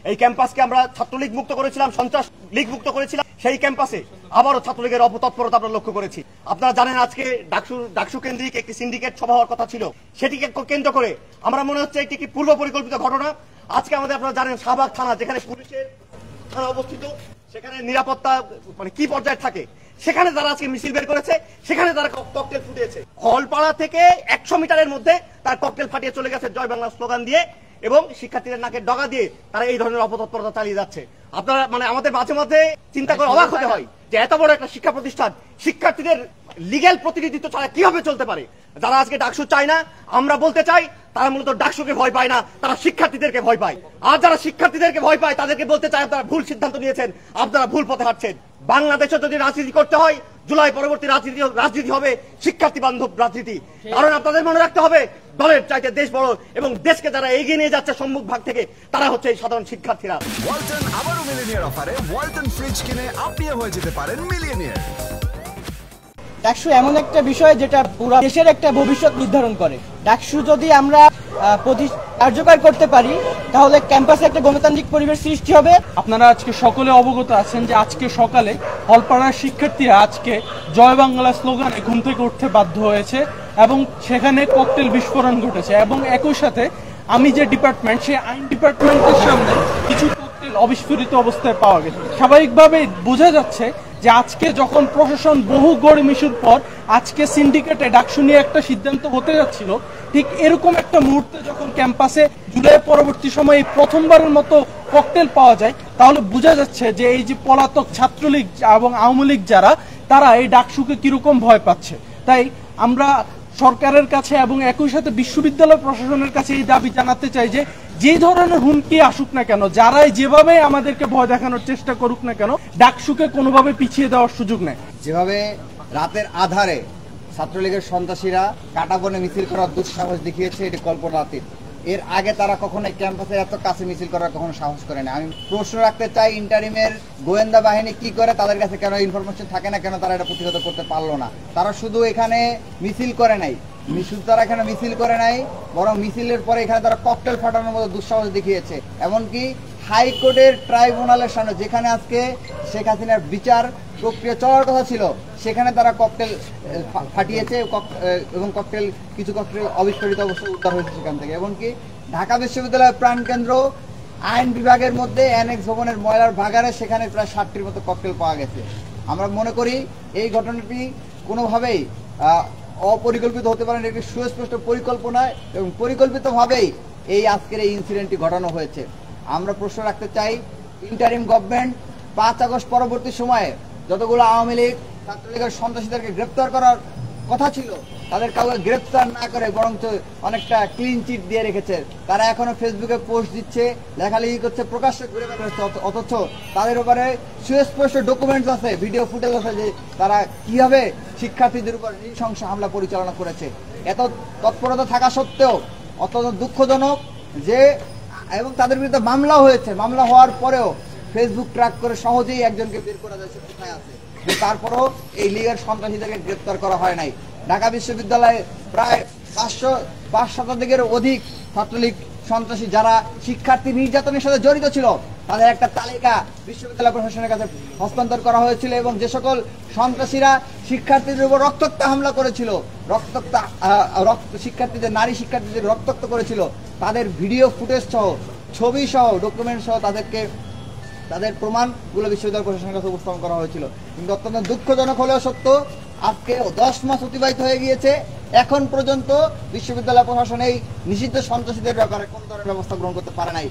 এই ক্যাম্পাসকে আমরা ছাত্রলীগ মুক্ত করেছিলাম, সন্ত্রাস লীগ মুক্ত করেছিলাম। সেই ক্যাম্পাসে আবারও ছাত্রলীগের অপতৎপরতা আমরা লক্ষ্য করেছি। আপনারা জানেন আজকে ডাকসু কেন্দ্রিক একটি সিন্ডিকেট সভা হওয়ার কথা ছিল, সেটিকে কেন্দ্র করে আমরা মনে হচ্ছে এটি একটি পূর্ব পরিকল্পিত ঘটনা। আজকে আমাদের আপনারা জানেন শাহবাগ থানা, যেখানে পুলিশের থানা অবস্থিত, সেখানে নিরাপত্তা মানে কি পর্যায়ে থাকে, সেখানে তারা আজকে মিছিল বের করেছে, সেখানে তারা ককটেল ফুটিয়েছে। হলপাড়া থেকে 100 মিটারের মধ্যে তার ককটেল ফাটিয়ে চলে গেছে জয় বাংলা স্লোগান দিয়ে, এবং শিক্ষার্থীদের নাকের ডগা দিয়ে তারা এই ধরনের অপতৎপরতা চালিয়ে যাচ্ছে। আপনারা মানে আমাদের মাঝে মাঝে চিন্তা করে অবাক হতে হয় যে এত বড় একটা শিক্ষা প্রতিষ্ঠান শিক্ষার্থীদের লিগ্যাল প্রতিনিধিত্ব ছাড়া কিভাবে চলতে পারে। যারা আজকে ডাকসু চায় না, আমরা বলতে চাই তারা মূলত ডাকসুকে ভয় পায় না, তারা শিক্ষার্থীদেরকে ভয় পায়। আর যারা শিক্ষার্থীদেরকে ভয় পায় তাদেরকে বলতে চাই আপনারা ভুল সিদ্ধান্ত নিয়েছেন, আপনারা ভুল পথে হাঁটছেন। বাংলাদেশে যদি রাজনীতি করতে হয়, জুলাই পরবর্তী রাজনীতি হবে শিক্ষার্থী বান্ধব রাজনীতি। কারণ আপনাদের মনে রাখতে হবে দলের চাইতে দেশ বড়, এবং দেশকে যারা এগিয়ে নিয়ে যাচ্ছে সম্মুখ ভাগ থেকে, তারা হচ্ছে এই সাধারণ শিক্ষার্থীরা। ওয়ালটন আবারও মিলিয়নিয়ার অফারে ওয়ালটন ফ্রিজ কিনে আপনিও হয়ে যেতে পারেন মিলিয়নিয়ার। ডাকসু এমন একটা বিষয় যেটা পুরো দেশের একটা ভবিষ্যৎ নির্ধারণ করে। ডাকসু যদি আমরা কার্যকর করতে পারি, তাহলে ক্যাম্পাসে একটা গণতান্ত্রিক পরিবেশ সৃষ্টি হবে। আপনারা আজকে সকলে অবগত আছেন যে আজকে সকালে হলপাড়ার শিক্ষার্থীরা আজকে জয় বাংলা স্লোগানে ঘুম থেকে উঠতে বাধ্য হয়েছে, এবং সেখানে ককটেল বিস্ফোরণ ঘটেছে। এবং একই সাথে আমি যে ডিপার্টমেন্ট, সেই আইন ডিপার্টমেন্টের সামনে কিছু ককটেল অবিস্ফোরিত অবস্থায় পাওয়া গেছে। স্বাভাবিকভাবে বোঝা যাচ্ছে যে আজকে যখন প্রশাসন বহু গড়মিশুর পর আজকে সিন্ডিকেটে ডাকসু নিয়ে একটা সিদ্ধান্ত হতে যাচ্ছিল, ঠিক এরকম একটা মুহূর্তে যখন ক্যাম্পাসে জুলাই পরবর্তী সময়ে প্রথমবারের মতো ককটেল পাওয়া যায়, তাহলে বোঝা যাচ্ছে যে এই যে পলাতক ছাত্রলীগ এবং আওয়ামী লীগ যারা, তারা এই ডাকসুকে কিরকম ভয় পাচ্ছে। তাই আমরা সরকারের কাছে এবং একই সাথে বিশ্ববিদ্যালয় প্রশাসনের কাছে এই দাবি জানাতে চাই যে যে ধরনের হুমকি আসুক না কেন, যারাই যেভাবে আমাদেরকে ভয় দেখানোর চেষ্টা করুক না কেন, ডাকসুকে কোনোভাবে পিছিয়ে দেওয়ার সুযোগ নেই। যেভাবে রাতের আধারে ছাত্রলীগের সন্ত্রাসীরা কাটাবনে মিছিল করার দুঃসাহস দেখিয়েছে, এটি কল্পনাতীত। এর আগে তারা কখনো ক্যাম্পাসের এত কাছে মিছিল করার কখনো সাহস করে না। আমি প্রশ্ন রাখতে চাই, ইন্টারিমের গোয়েন্দা বাহিনী কি করে, তাদের কাছে কেন ইনফরমেশন থাকে না, কেন তারা এটা প্রতিহত করতে পারলো না? তারা শুধু এখানে মিছিল করে নাই, তারা এখানে মিছিল করে নাই, বরং মিছিলের পরে এখানে তারা ককটেল ফাটানোর মতো দুঃসাহস দেখিয়েছে। এমনকি হাইকোর্টের ট্রাইব্যুনালের সামনে, যেখানে আজকে শেখ হাসিনার বিচার প্রক্রিয়া চলার কথা ছিল, সেখানে তারা ককটেল ফাটিয়েছে, এবং কিছু ককটেল অবিস্ফোরিত অবস্থায় উদ্ধার হয়েছে সেখান থেকে। এমনকি ঢাকা বিশ্ববিদ্যালয়ের প্রাণকেন্দ্র আইন বিভাগের মধ্যে অ্যানেক্স ভবনের ময়লার ভাগারে, সেখানে প্রায় 60টির মতো ককটেল পাওয়া গেছে। আমরা মনে করি এই ঘটনাটি কোনোভাবেই অপরিকল্পিত হতে পারে না, একটি সুস্পষ্ট পরিকল্পনায় এবং পরিকল্পিতভাবেই এই আজকের এই ইনসিডেন্টটি ঘটানো হয়েছে। আমরা প্রশ্ন রাখতে চাই, ইন্টারিম গভর্নমেন্ট 5 আগস্ট পরবর্তী সময়ে যতগুলো আওয়ামী লীগ ছাত্রলীগের সন্ত্রাসীদেরকে গ্রেপ্তার করার কথা ছিল, তাদের কাউকে গ্রেপ্তার না করে বরঞ্চ অনেকটা ক্লিন চিট দিয়ে রেখেছে। তারা এখনো ফেসবুকে পোস্ট দিচ্ছে, লেখালেখি করছে, প্রকাশ্যে ঘুরে বেড়াচ্ছে, অথচ তাদের উপরে সুস্পষ্ট ডকুমেন্টস আছে, ভিডিও ফুটেজ আছে যে তারা কিভাবে শিক্ষার্থীদের উপর নৃশংস হামলা পরিচালনা করেছে। এত তৎপরতা থাকা সত্ত্বেও অত্যন্ত দুঃখজনক যে, এবং তাদের বিরুদ্ধে মামলা হয়েছে, মামলা হওয়ার পরেও ফেসবুক ট্র্যাক করে সহজেই একজনকে বের করা যাচ্ছে কোথায় আছে, তারপরও এই লীগের সন্ত্রাসীদেরকে গ্রেপ্তার করা হয় নাই। ঢাকা বিশ্ববিদ্যালয়ে প্রায় 5 শতাধিকের অধিক ছাত্রলীগ সন্ত্রাসী যারা শিক্ষার্থী নির্যাতনের সাথে জড়িত ছিল, তাদের একটা তালিকা বিশ্ববিদ্যালয় প্রশাসনের কাছে হস্তান্তর করা হয়েছিল, এবং যে সকল সন্ত্রাসীরা শিক্ষার্থীদের উপর রক্তাক্ত হামলা করেছিল, শিক্ষার্থীদের, নারী শিক্ষার্থীদের রক্তাক্ত করেছিল, তাদের ভিডিও ফুটেজ সহ, ছবি সহ, ডকুমেন্ট সহ তাদের প্রমাণগুলো বিশ্ববিদ্যালয় প্রশাসনের কাছে উপস্থাপন করা হয়েছিল। কিন্তু অত্যন্ত দুঃখজনক হলেও সত্য, আজকে 10 মাস অতিবাহিত হয়ে গিয়েছে, এখন পর্যন্ত বিশ্ববিদ্যালয় প্রশাসন এই নিষিদ্ধ সন্ত্রাসীদের ব্যাপারে কোন ধরনের ব্যবস্থা গ্রহণ করতে পারে নাই।